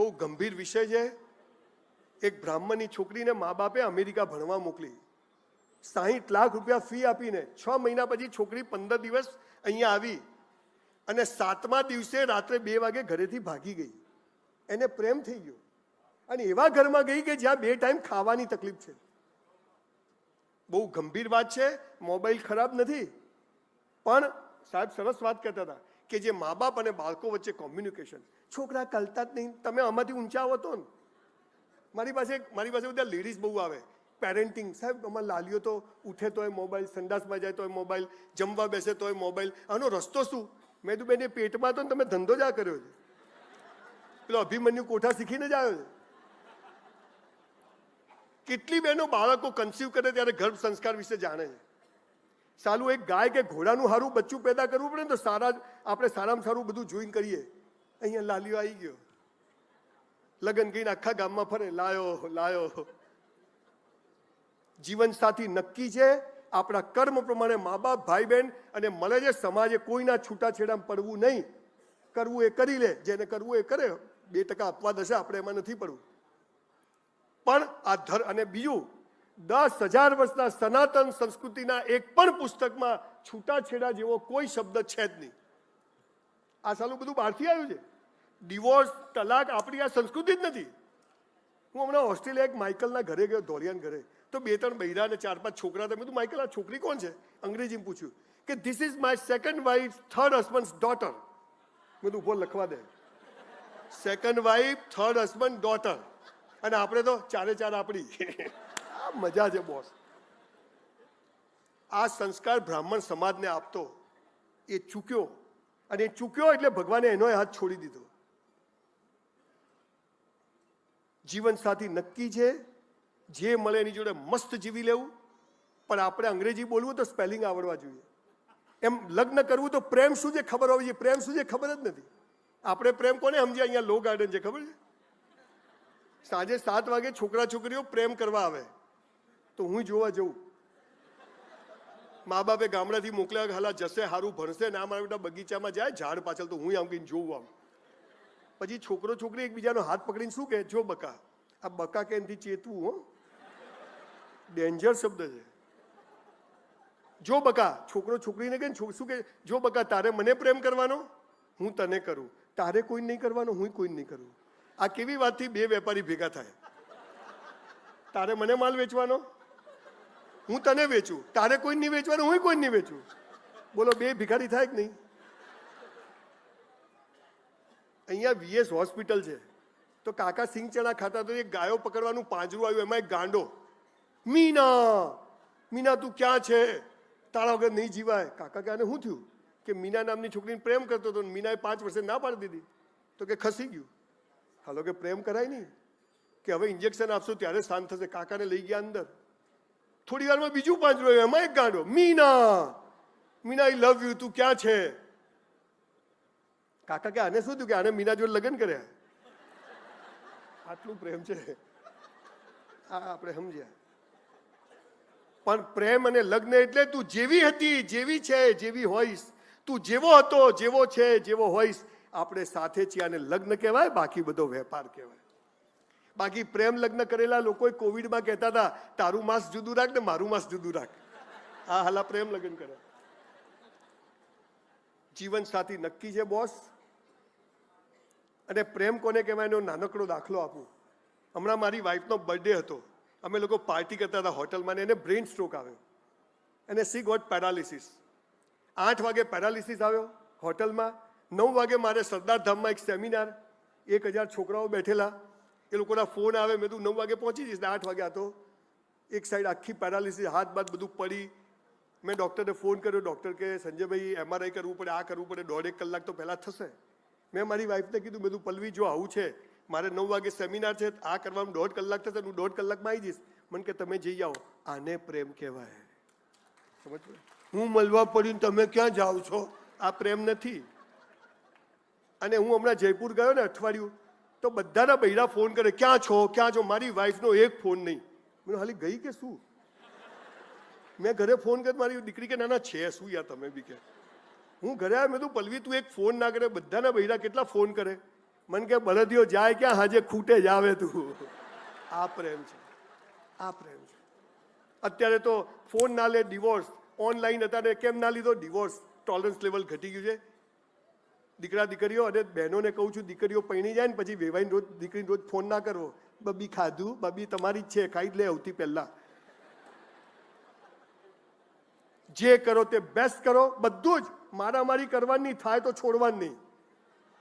બહુ ગંભીર વિષય છે. એક બ્રાહ્મણની છોકરીને મા બાપે અમેરિકા ભણવા મોકલી. 60 લાખ રૂપિયા ફી આપીને 6 મહિના પછી છોકરી 15 દિવસ અહીંયા આવી અને 7મા દિવસે રાત્રે 2 વાગે ઘરેથી ભાગી ગઈ. એને પ્રેમ થઈ ગયો અને એવા ઘરમાં ગઈ કે જ્યાં 2 ટાઈમ ખાવાની તકલીફ છે. બહુ ગંભીર વાત છે. મોબાઈલ ખરાબ નથી, પણ સાહેબ સરસ વાત કહેતા હતા કે જે મા બાપ અને બાળકો વચ્ચે કોમ્યુનિકેશન, છોકરા કલતા જ નહીં. તમે આમાંથી ઊંચા આવો તો ને. મારી પાસે બધા લેડીઝ બહુ આવે. પેરેન્ટિંગ, સાહેબ અમારા લાલીઓ તો ઉઠે તોય મોબાઈલ, સંડાસમાં જાય તોય મોબાઈલ, જમવા બેસે તોય મોબાઈલ. આનો રસ્તો શું? મેં તો બેને પેટમાં તો તમે ધંધો જ આ કર્યો છે. પેલો અભિમન્યુ કોઠા શીખીને જ આવ્યો છે. કેટલી બહેનો બાળકો કન્સીવ કરે ત્યારે ગર્ભ સંસ્કાર વિશે જાણે છે. સાલું એક ગાય કે ઘોડાનું સારું બચ્ચું પેદા કરવું પડે ને તો આપણે સારામાં સારું બધું જોઈને કરીએ. અહીંયા લાલીઓ આવી ગયો, લગ્ન કરીને આખા ગામમાં ફરે, લાયો લાયો. જીવન સાથી નક્કી છે. આપણા કર્મ પ્રમાણે મા બાપ, ભાઈ બહેન અને મળે છે સમાજે. કોઈના છૂટાછેડામાં પડવું નહીં. કરવું એ કરી લે, જેને કરવું એ કરે. 2% અપવાદ હશે, આપણે એમાં નથી પડવું. પણ આ અને બીજું, 10,000 વર્ષના સનાતન સંસ્કૃતિના એક પણ પુસ્તકમાં છૂટાછેડા જેવો કોઈ શબ્દ છે જ નહીં. આ સાલું બધું બહારથી આવ્યું છે. ડિવોર્સ, તલાક આપણી આ સંસ્કૃતિ જ નથી. હું હમણાં ઓસ્ટ્રેલિયા એક માઇકલના ઘરે ગયો, ધોરિયાન ઘરે. તો 2-3 બૈરા અને 4-5 છોકરા. મેં કીધું માઇકલ, આ છોકરી કોણ છે? અંગ્રેજીમાં પૂછ્યું કે this is my second wife, third husband daughter. મેં કીધું ઉભો લખવા દે. Second wife, third husband daughter. અને આપણે તો 4 આપણી. આ મજા છે બોસ. આ સંસ્કાર બ્રાહ્મણ સમાજને આપતો એ ચૂક્યો, અને એ ચૂક્યો એટલે ભગવાને એનો હાથ છોડી દીધો. જીવન સાથી નક્કી છે. જે મળે એની જોડે મસ્ત જીવી લેવું. પણ આપણે અંગ્રેજી બોલવું તો સ્પેલિંગ આવડવા જોઈએ. એમ લગ્ન કરવું તો પ્રેમ શું છે ખબર હોવી જોઈએ. પ્રેમ શું છે ખબર જ નથી. આપણે પ્રેમ કોને સમજ્યા? અહીંયા લો ગાર્ડન છે, ખબર છે? સાંજે 7 વાગે છોકરા છોકરીઓ પ્રેમ કરવા આવે તો હું જોવા જઉં. મા બાપે ગામડાથી મોકલ્યા, હાલા જશે, સારું ભણશે, ના મારા બેટા બગીચામાં જાય ઝાડ પાછળ, તો હું આમ કહીને જોઉં આમ. પછી છોકરો છોકરી એકબીજાનો હાથ પકડીને શું કહે? જો બકા. આ બકા કે એનાથી ચેતવું. હો, ડેન્જર શબ્દ છે. જો બકા. છોકરો છોકરીને કહે શું કે? જો બકા, તારે મને પ્રેમ કરવાનો, હું તને કરું. તારે કોઈ નહીં કરવાનો, હું કોઈ નહીં કરું. આ કેવી વાતથી 2 વેપારી ભેગા થાય? તારે મને માલ વેચવાનો, હું તને વેચું. તારે કોઈ નહીં વેચવાનું, હું કોઈ નહીં વેચું. બોલો 2 ભિખારી થાય કે નહીં? અહીંયા VS હોસ્પિટલ છે, તો કાકા સિંગ ચણા ખાતા તો એક ગાયો પકડવાનું પાંજરું આવ્યું, એમાં એક ગાંડો. મીના, મીના તું ક્યાં છે? તારા વગર નહીં જીવાય. કાકા કે આને શું થયું? કે મીના નામની છોકરીને પ્રેમ કરતો હતો, મીનાએ 5 વર્ષે ના પાડી દીધી. તો કે ખસી ગયું. હાલો કે પ્રેમ કરાય નહીં, કે હવે ઇન્જેક્શન આપશો ત્યારે શાંત થશે. કાકાને લઈ ગયા અંદર. થોડી વારમાં બીજું પાંજરું આવ્યું, એમાં એક ગાંડો. મીના, મીના આઈ લવ યુ, તું ક્યાં છે? કાકા કે આને શું થયું? કે આને મીના જોડે લગ્ન કર્યા. આટલું પ્રેમ છે. આ આપણે સમજ્યા. પણ પ્રેમ અને લગ્ન એટલે તું જેવી હતી, જેવી છે, જેવી હોઈશ. તું જેવો હતો, જેવો છે, જેવો હોઈશ. આપણે સાથે છીએ, આને લગ્ન કહેવાય. બાકી બધો વેપાર કહેવાય. બાકી પ્રેમ લગ્ન કરેલા લોકો કોવિડમાં કહેતા હતા તારું માંસ જુદું રાખ ને મારું માંસ જુદું રાખ. આ હાલા પ્રેમ લગ્ન કરે. જીવન સાથી નક્કી છે બોસ. અને પ્રેમ કોને કહેવાય એનો નાનકડો દાખલો આપું. હમણાં મારી વાઈફનો બર્થડે હતો. અમે લોકો પાર્ટી કરતા હતા હોટલમાં, ને એને બ્રેઇન સ્ટ્રોક આવ્યો. અને સી ગોટ પેરાલિસિસ. 8 વાગે પેરાલિસિસ આવ્યો હોટલમાં. 9 વાગે મારે સરદાર ધામમાં એક સેમિનાર, 1000 છોકરાઓ બેઠેલા. એ લોકોના ફોન આવે. મેં કીધું 9 વાગે પહોંચી જઈશ. 8 વાગે હતો. એક સાઈડ આખી પેરાલિસિસ, હાથ બાદ બધું પડી. મેં ડૉક્ટરને ફોન કર્યો. ડૉક્ટર કે સંજયભાઈ MRI કરવું પડે, આ કરવું પડે, 1.5 કલાક તો પહેલાં થશે. મેં મારી વાઈફને કીધું, મેં કીધું પલ્લવી જો આવું છે, મારે 9 વાગે સેમિનાર છે, આ કરવામાં 1.5 કલાક થશે, હું 1.5 કલાકમાં આવી જઈશ. મને કે તમે જઈ આવો. આને પ્રેમ કહેવાય. સમજ પડે? હું મળવા પડ્યું તમે ક્યાં જાઓ છો? આ પ્રેમ નથી. અને હું હમણાં જયપુર ગયો ને અઠવાડિયું, તો બધાના બૈરા ફોન કરે, ક્યાં છો, ક્યાં છો? મારી વાઈફનો એક ફોન નહીં. મને હાલી ગઈ કે શું? મેં ઘરે ફોન કર્યો. મારી દીકરી કે ના ના છે શું યાર તમે બી કે. હું ઘરે આવ્યો. મેં કીધું પલ્લવી તું એક ફોન ના કરે, બધાના બૈરા કેટલા ફોન કરે. મન કે બળદિયો જાય ક્યાં, હાજે ખૂટે જ આવે તું. આ પ્રેમ છે, આ પ્રેમ છે. અત્યારે તો ફોન ના લે ડિવોર્સ, ઓનલાઈન હતા ને કેમ ના લીધો ડિવોર્સ, ટોલરન્સ લેવલ ઘટી ગયું છે. દીકરા દીકરીઓ અને બહેનોને કહું છું, દીકરીઓ પૈણી જાય ને પછી વેવાઈને રોજ દીકરીને રોજ ફોન ના કરવો, બબી ખાધું, બબી તમારી જ છે, ખાઈ જ લે આવતી પહેલા. જે કરો તે બેસ્ટ કરો, બધું જ. મારામારી કરવાની થાય તો છોડવાની નહીં,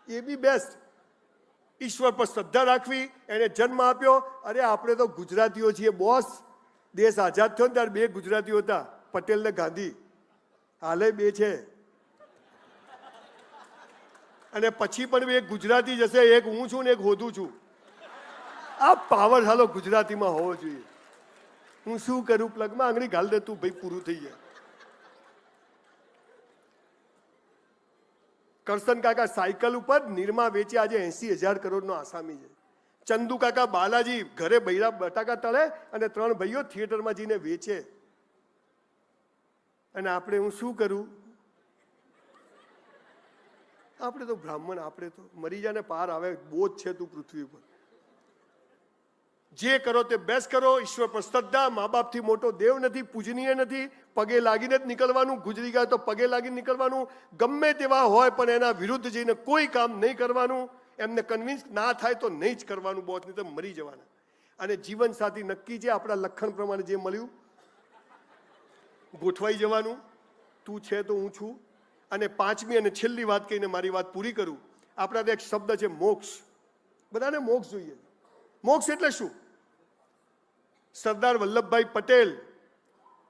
એ બી બેસ્ટ. ઈશ્વર પર શ્રદ્ધા રાખવી, એને જન્મ આપ્યો. અરે આપણે તો ગુજરાતીઓ છીએ બોસ. દેશ આઝાદ થયો ને ત્યારે 2 ગુજરાતીઓ હતા, પટેલ ને ગાંધી. હાલે 2 છે, અને પછી પણ એક ગુજરાતી જશે, એક હું છું ને એક હોધું છું. આ પાવર હાલો ગુજરાતીમાં હોવો જોઈએ. હું શું કરું, પ્લગમાં આંગળી ઘાલ દે તું, ભાઈ પૂરું થઈ જાય. કરશન કાકા સાયકલ ઉપર નિરમા વેચે, આજે 80,000 કરોડનો આસામી છે. ચંદુ કાકા બાલાજી ઘરે બૈરા બટાકા તળે અને 3 ભાઈઓ થિયેટરમાં જઈને વેચે. અને આપણે હું શું કરું, આપણે તો બ્રાહ્મણ, આપણે તો મરી જાને પાર આવે, બોજ છે તું પૃથ્વી ઉપર. જે કરો તે બેસ્ટ કરો. ઈશ્વર પર શ્રદ્ધા. મા બાપથી મોટો દેવ નથી, પૂજનીય નથી. પગે લાગીને જ નીકળવાનું, ગુજરી ગયા તો પગે લાગીને નીકળવાનું. ગમે તેવા હોય પણ એના વિરુદ્ધ જઈને કોઈ કામ નહીં કરવાનું. એમને કન્વિન્સ ના થાય તો નહીં જ કરવાનું, બોસ, નહીં તો મરી જવાના. અને જીવન સાથી નક્કી છે, આપણા લખણ પ્રમાણે જે મળ્યું ગોઠવાઈ જવાનું. તું છે તો હું છું. અને 5મી અને છેલ્લી વાત કહીને મારી વાત પૂરી કરું. આપણા ત્યાં એક શબ્દ છે મોક્ષ. બધાને મોક્ષ જોઈએ. મોક્ષ એટલે શું? સરદાર વલ્લભભાઈ પટેલ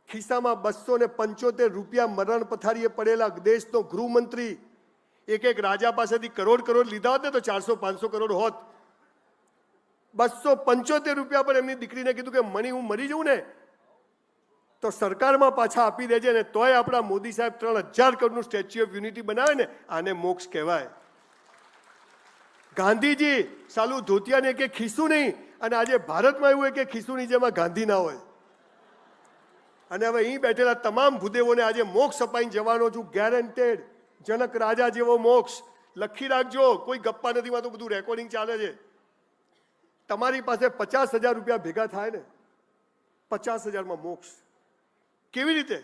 ખિસ્સામાં 275 રૂપિયા મરણ પથારીએ પડેલા દેશનો ગૃહમંત્રી, એક રાજા પાસેથી કરોડ લીધા હોત ને તો 400-500 કરોડ હોત. 275 રૂપિયા પર એમની દીકરીને કીધું કે મણી હું મરી જઉં ને તો સરકારમાં પાછા આપી દેજે. ને તોય આપણા મોદી સાહેબ 3000 કરોડનું સ્ટેચ્યુ ઓફ યુનિટી બનાવે ને, આને મોક્ષ કહેવાય. ગાંધીજી સાલું ધોતિયાને કે ખિસ્સું નહીં, અને આજે ભારતમાં એવું કે ખિસ્સુની જેમાં ગાંધી ના હોય. અને હવે અહીં બેઠેલા તમામ ભૂદેવોને આજે મોક્ષ અપાઈને જવાનો છું, ગેરંટેડ. જનક રાજા જેવો મોક્ષ લખી રાખજો. કોઈ ગપ્પા નથી, માં તો બધું રેકોર્ડિંગ ચાલે છે. તમારી પાસે 50,000 રૂપિયા ભેગા થાય ને, 50,000માં મોક્ષ. કેવી રીતે?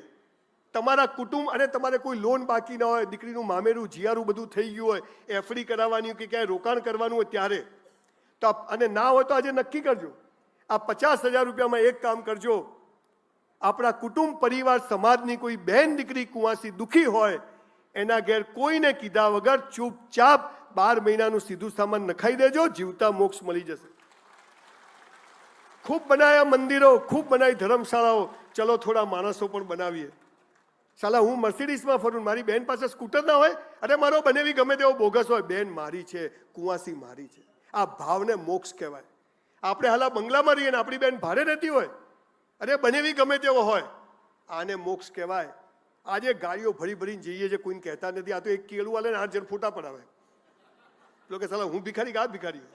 તમારા કુટુંબ અને તમારે કોઈ લોન બાકી ના હોય, દીકરીનું મામેરું જીયારું બધું થઈ ગયું હોય, એફડી કરાવવાની કે ક્યાંય રોકાણ કરવાનું હોય ત્યારે તો, અને ના હોય તો આજે નક્કી કરજો. આ 50,000 રૂપિયામાં એક કામ કરજો. આપણા કુટુંબ પરિવાર સમાજની કોઈ બહેન દીકરી કુંવાસી દુઃખી હોય, એના ઘેર કોઈને કીધા વગર ચૂપચાપ 12 મહિનાનું સીધું સામાન નખાઈ દેજો, જીવતા મોક્ષ મળી જશે. ખૂબ બનાવ્યા મંદિરો, ખૂબ બનાવી ધર્મશાળાઓ, ચલો થોડા માણસો પણ બનાવીએ. સાલા હું મર્સિડીઝમાં ફરું, મારી બેન પાસે સ્કૂટર ના હોય, અરે મારો બનેવી ગમે તેવો બોગસ હોય, બેન મારી છે, કુંવાસી મારી છે. આ ભાવને મોક્ષ કહેવાય. આપણે હાલા બંગલામાં રહીએ ને આપણી બેન ભાડે રહેતી હોય, અરે બનેવી ગમે તેવો હોય, આને મોક્ષ કહેવાય. આજે ગાડીઓ ભરીને જઈએ છે, કોઈને કહેતા નથી. આ તો એક કેળું વાલે ને 8 જણ ફોટા પડાવે. લોકો સાલા હું ભિખારી કે આ ભિખારી.